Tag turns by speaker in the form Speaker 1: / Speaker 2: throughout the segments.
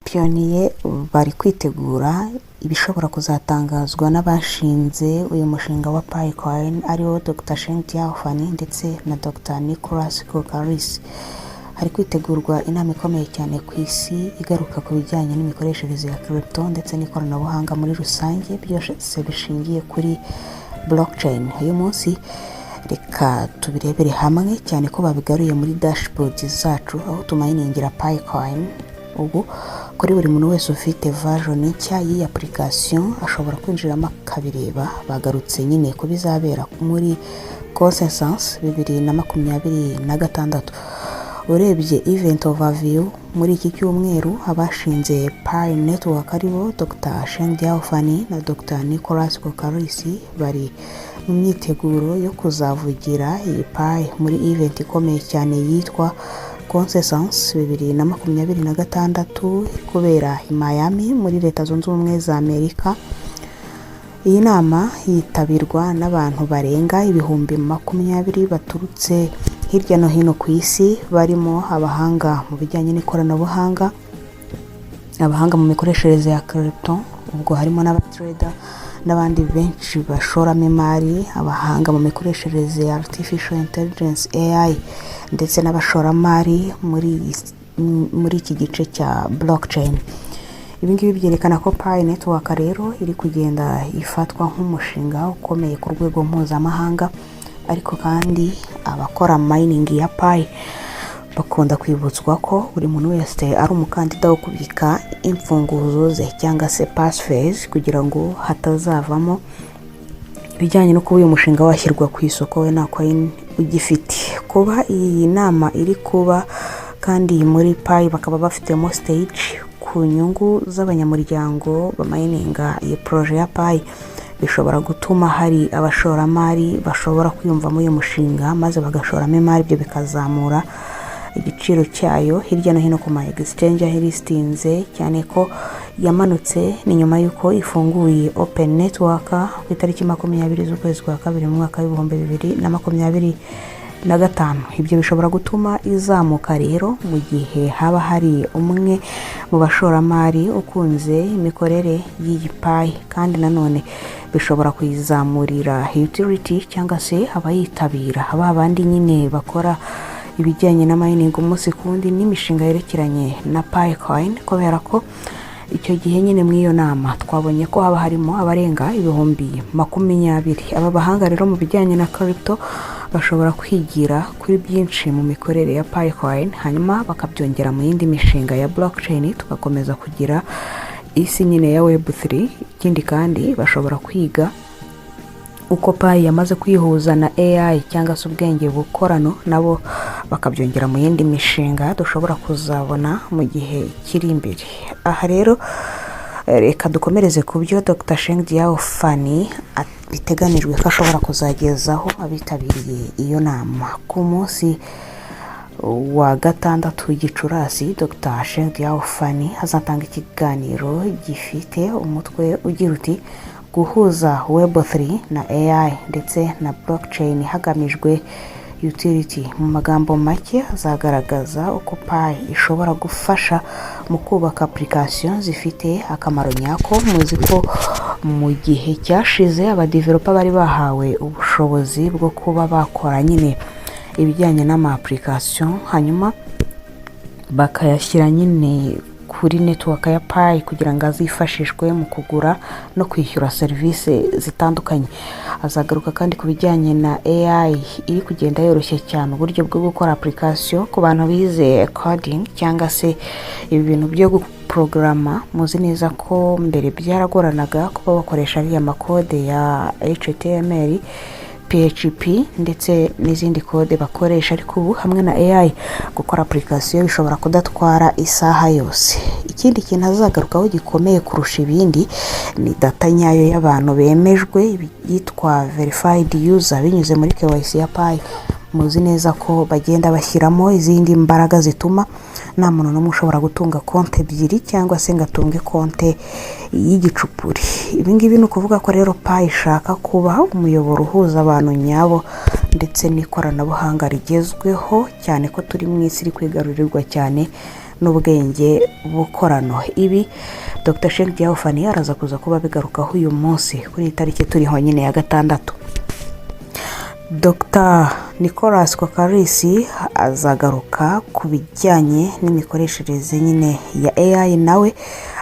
Speaker 1: abapiyoniye bari kwitegura ibishobora kuzatangazwa n'abashinze uyu mushinga wa PiCoin ariwo Dr. Sheng Diaofani ndetse na Dr. Nicholas Kokaris. Hari kwitegurwa inama ikomeye cyane ku isi igaruka ku bijyanye n'imikoreshereze ya crypto ndetse n'ikoranabuhanga muri rusange, byose bishingiye kuri blockchain. Uyu munsi reka tubirebere hamwe cyane ko babigaruye muri dashboard zacu aho tumayiningira PiCoin. Ubu kuri buri muntu wese ufite version nshya y'iyi application ashobora kwinjiramo akabireba. Bagarutse nyine ko bizabera muri Consensus 2026. Urebye event overview muri iki cyumweru, abashinze Pi Network aribo Dr. Sheng Diaofani na Dr. Nicholas Kokaris bari mu myiteguro yo kuzavugira iyi Pi muri event ikomeye cyane yitwa Consensus 2026 kubera i Miami muri Leta Zunze Ubumwe za Amerika. Iyi nama yitabirwa n'abantu barenga 20,000 baturutse hirya no hino ku isi, barimo abahanga mu bijyanye n'ikoranabuhanga, abahanga mu mikoreshereze ya crypto, ubwo harimo n'abatrader n'abandi benshi bashoramo imari, abahanga mu mikoreshereze ya artificial intelligence AI ndetse n'abashoramari muri iki gice cya blockchain. Ibi ngibi byerekana ko Pi Network rero iri kugenda ifatwa nk'umushinga ukomeye ku rwego mpuzamahanga, ariko kandi abakora mining ya Pi bakunda kwibutswa ko buri muntu wese ari umukandida wo kubika imfunguzo ze cyangwa se passphrase kugira ngo hatazavamo ibijyanye no kuba uyu mushinga washyirwa ku isoko we nta coin ugifite. Kuba iyi nama iri kuba kandi muri Pi bakaba bafitemo stage ku nyungu z'abanyamuryango bamayininga iyi projet ya Pi, bishobora gutuma hari abashoramari bashobora kwiyumvamo uyu mushinga maze bagashoramo imari, ibyo bikazamura igiciro cyayo hirya no hino ku ma exchange aho listinze, cyane ko yamanutse ni nyuma y'uko ifunguye open network ku itariki 20 z'ukwezi kwa kabiri mu mwaka w'2025. Ibyo bishobora gutuma izamuka rero mu gihe haba hari umwe mu bashoramari ukunze imikorere y'iyi Pi, kandi nanone bishobora kuyizamurira utility cyangwa se abayitabira aba bandi nyine bakora ibijyanye na mining umunsi kundi n'imishinga yerekeranye na PiCoin, kubera ko icyo gihe nyine muri iyo nama twabonye ko haba harimo abarenga 20,000. Aba bahanga rero mu bijyanye na crypto bashobora kwigira kuri byinshi mu mikorere ya PiCoin, hanyuma bakabyongera mu yindi mishinga ya blockchain, tugakomeza kugira isi nyine ya Web3. Ikindi kandi bashobora kwiga uko Pi yamaze kwihuza na AI cyangwa se ubwenge bukorano, nabo bakabyongera mu yindi mishinga dushobora kuzabona mu gihe kiri imbere. Aha rero reka dukomereze ku byo Dr. Sheng Diaofani biteganijwe ko ashobora kuzagezaho abitabiriye iyo nama. Ku munsi wa 6 Gicurasi, Dr. Sheng Diaofani azatanga ikiganiro gifite umutwe ugira uti guhuza Web3 na AI ndetse na blockchain hagamijwe utility. Mu magambo make azagaragaza uko Pi ishobora gufasha mu kubaka application zifite akamaro nyako. Muzi ko mu gihe cyashize abadeveloper bari bahawe ubushobozi bwo kuba bakora nyine ibijyanye n'ama application, hanyuma bakayashyira nyine kuri network ya Pi kugira ngo azifashishwe mu kugura no kwishyura serivisi zitandukanye. Azagaruka kandi ku bijyanye na AI iri kugenda yoroshye cyane uburyo bwo gukora application ku bantu bize coding cyangwa se ibintu byo guprograma. Muzi neza ko mbere byaragoranaga kuba bakoresha ariya makode ya HTML, PHP ndetse n'izindi kode bakoresha, ariko ubu hamwe na AI gukora application bishobora kudatwara isaha yose. Ikindi kintu azagarukaho gikomeye kurusha ibindi ni data nyayo y'abantu bemejwe yitwa verified user binyuze muri KYC ya Pi. Muzi neza ko bagenda bashyiramo izindi mbaraga zituma nta muntu n'umwe ushobora gutunga konte ebyiri cyangwa se ngatunge konte y'igicupuri. Ibi ngibi ni ukuvuga ko rero Pi ishaka kuba umuyoboro uhuza abantu nyabo ndetse n'ikoranabuhanga rigezweho, cyane ko turi mu isi iri kwigarurirwa cyane n'ubwenge bukorano. Ibi Dr Sheng Diaofani araza kuza kuba bigarukaho uyu munsi kuri itariki turiho nyine ya 6. Dr Nicholas Kokarisi azagaruka ku bijyanye n'imikoreshereze nyine ya AI nawe,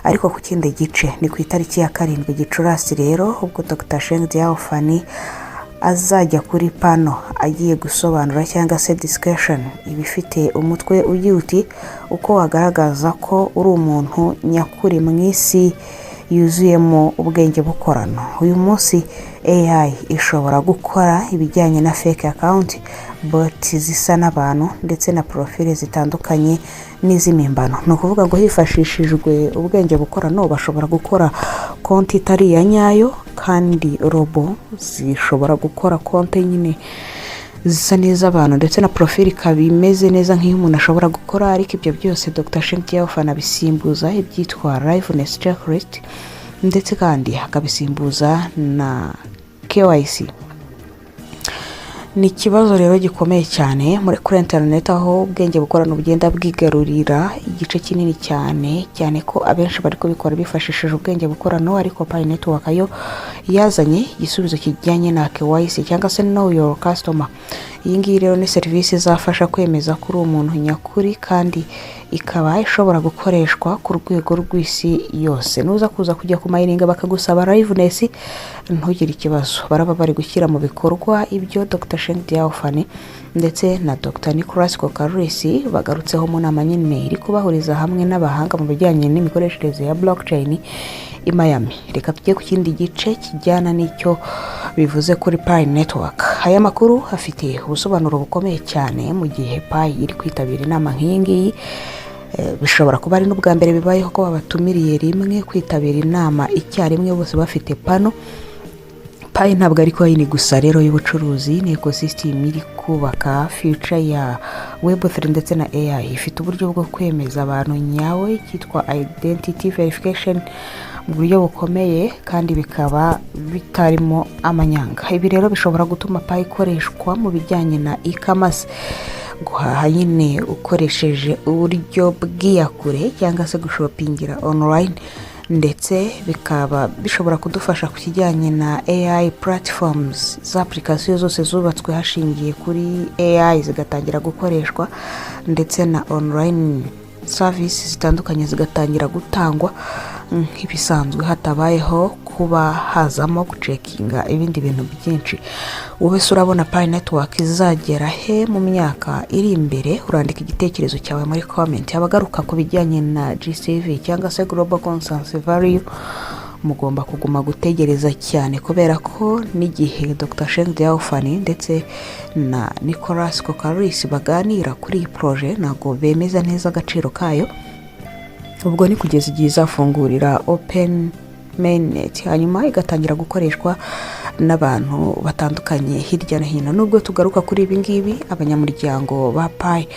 Speaker 1: ariko ku kindi gice ni ku itariki ya 7 Gicurasi rero, ubwo Dr Sheng Diaofani azajya kuri pano agiye gusobanura cyangwa se discussion ibifite umutwe ugiye uti uko wagaragaza ko uri umuntu nyakuri mu isi yuzuyemo ubwenge bukorano. Uyu munsi AI ishobora gukora ibijyanye na fake account, bot zisa n'abantu ndetse na profile zitandukanye n'izimimbano. No kuvuga ngo hifashishijwe ubwenge bukorano bashobora gukora konti itari ya nyayo, kandi robo zishobora gukora konti nyine zisa neza abantu ndetse na profile kabimeze neza nk'umuntu ashobora gukora. Ariko ibyo byose Dr Sheng Diaofani abisimbuza ibyitwa liveness checklist ndetse kandi akabisimbuza na KYC. Ni ikibazo rero gikomeye cyane muri kuri internet, aho ubwenge bukorano bugenda bwigarurira igice kinini cyane ko abenshi bari kubikora bifashishije ubwenge bukorano, ariko Pi Network yo yazanye igisubizo kijyanye na KYC cyangwa se know your customer. Iyi ngiyi rero ni serivisi izafasha kwemeza kuri umuntu nyakuri, kandi ikaba ishobora gukoreshwa ku rwego rw'isi yose. Nuza kuza kujya ku mayiringa bakagusaba liveness, ntugire ikibazo, baraba bari gushyira mu bikorwa ibyo Dr Sheng Diaofani ndetse na Dr Nicholas Kokarisi bagarutseho mu nama nyine iri kubahuriza hamwe n'abahanga mu bijyanye n'imikoreshereze ya blockchain i Miami. Reka tujye ku kindi gice kijyana n'icyo bivuze kuri Pi Network. Aya makuru afite ubusobanuro bukomeye cyane mu gihe Pi iri kwitabira inama nk'iyi ngiyi. Bishobora kuba ari n'ubwa mbere bibayeho ko babatumiriye rimwe kwitabira inama icyarimwe bose bafite pano. Pi ntabwo ari coin gusa rero y'ubucuruzi, ni ecosystem iri kubaka future ya Web3 ndetse na AI. Ifite uburyo bwo kwemeza abantu nyawe cyitwa identity verification mu buryo bukomeye, kandi bikaba bitarimo amanyanga. Ibi rero bishobora gutuma Pi ikoreshwa mu bijyanye na e-commerce, guhaha nyine ukoresheje uburyo bw'iyakure cyangwa se gushopingira online, ndetse bikaba bishobora kudufasha ku kijyanye na AI platforms. Za application zose zubatswe hashingiye kuri AI zigatangira gukoreshwa, ndetse na online services zitandukanye zigatangira gutangwa nk'ibisanzwe hatabayeho kuba hazamo gucekinga ibindi bintu byinshi. Wowe urabona Pi Network izagera he mu myaka iri imbere? Urandika igitekerezo cyawe muri comment. Abagaruka ku bijyanye na GCV cyangwa se Global Consensus Value, mugomba kuguma gutegereza cyane, kubera ko n'igihe Dr Sheng Diaofani ndetse na Nicholas Kokarisi baganira kuri iyi projet ntabwo bemeza neza agaciro kayo. Ubwo ni kugeza igihe izafungurira open mainnet, hanyuma igatangira gukoreshwa n'abantu batandukanye hirya no hino. Nubwo tugaruka kuri ibi ngibi, abanyamuryango ba Pi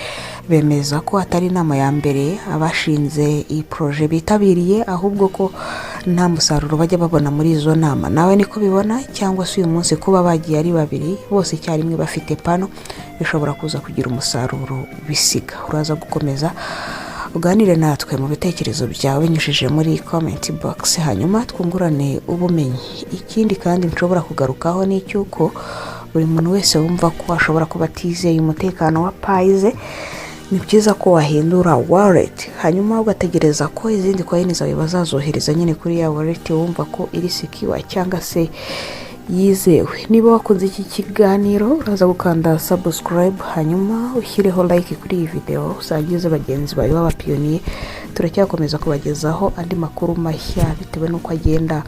Speaker 1: bemeza ko atari inama ya mbere abashinze iyi projet bitabiriye, ahubwo ko nta musaruro bajya babona muri izo nama. Nawe niko bibona, cyangwa se uyu munsi kuba bagiye ari babiri bose icyarimwe bafite pano bishobora kuza kugira umusaruro bisiga? Uraza gukomeza uganire natwe mu bitekerezo byawe binyujije muri comment box, hanyuma twungurane ubumenyi. Ikindi kandi nshobora kugarukaho ni cyuko buri muntu wese wumva ko ashobora kuba atizeye umutekano wa Pi, ni byiza ko wahindura wallet, hanyuma ugategereza ko izindi coin zawe bazazohereza nyine kuri ya wallet wumva ko iri secure cyangwa se yizewe. Niba wakunze iki kiganiro uraza gukanda subscribe, hanyuma ushyireho like kuri iyi video, usangize bagenzi bawe b'abapiyoniye. Turacyakomeza kubagezaho andi makuru mashya bitewe n'uko agenda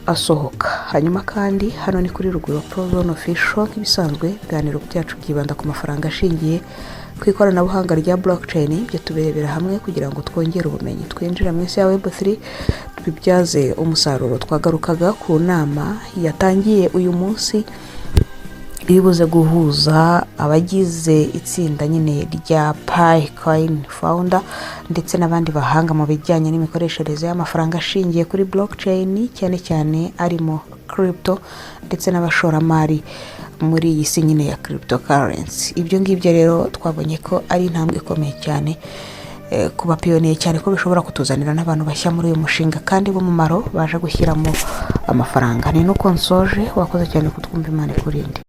Speaker 1: asohoka. Hanyuma kandi hano ni kuri Rugwiro Pro Zone Official, nk'ibisanzwe ibiganiro byacu byibanda ku mafaranga ashingiye ku ikoranabuhanga rya blockchain. Ibyo tubirebera hamwe kugira ngo twongere ubumenyi, twinjire mu isi ya Web3 tubibyaze umusaruro. Twagarukaga ku nama yatangiye uyu munsi bibuze guhuza abagize itsinda nyine rya Pi Coin Founder ndetse n'abandi bahanga mu bijyanye n'imikoreshereze y'amafaranga ashingiye kuri blockchain, cyane cyane arimo crypto ndetse n'abashoramari muri iyi si nyine ya cryptocurrency. Ibyo ngibyo rero twabonye ko ari intambwe ikomeye cyane kuba piyoniye cyane ko bishobora kutuzanira n'abantu bashya muri uyu mushinga kandi b'umumaro baje gushyiramo amafaranga. Ni nuko nsoje, wakoze cyane kutwumva. Imana ikurinde.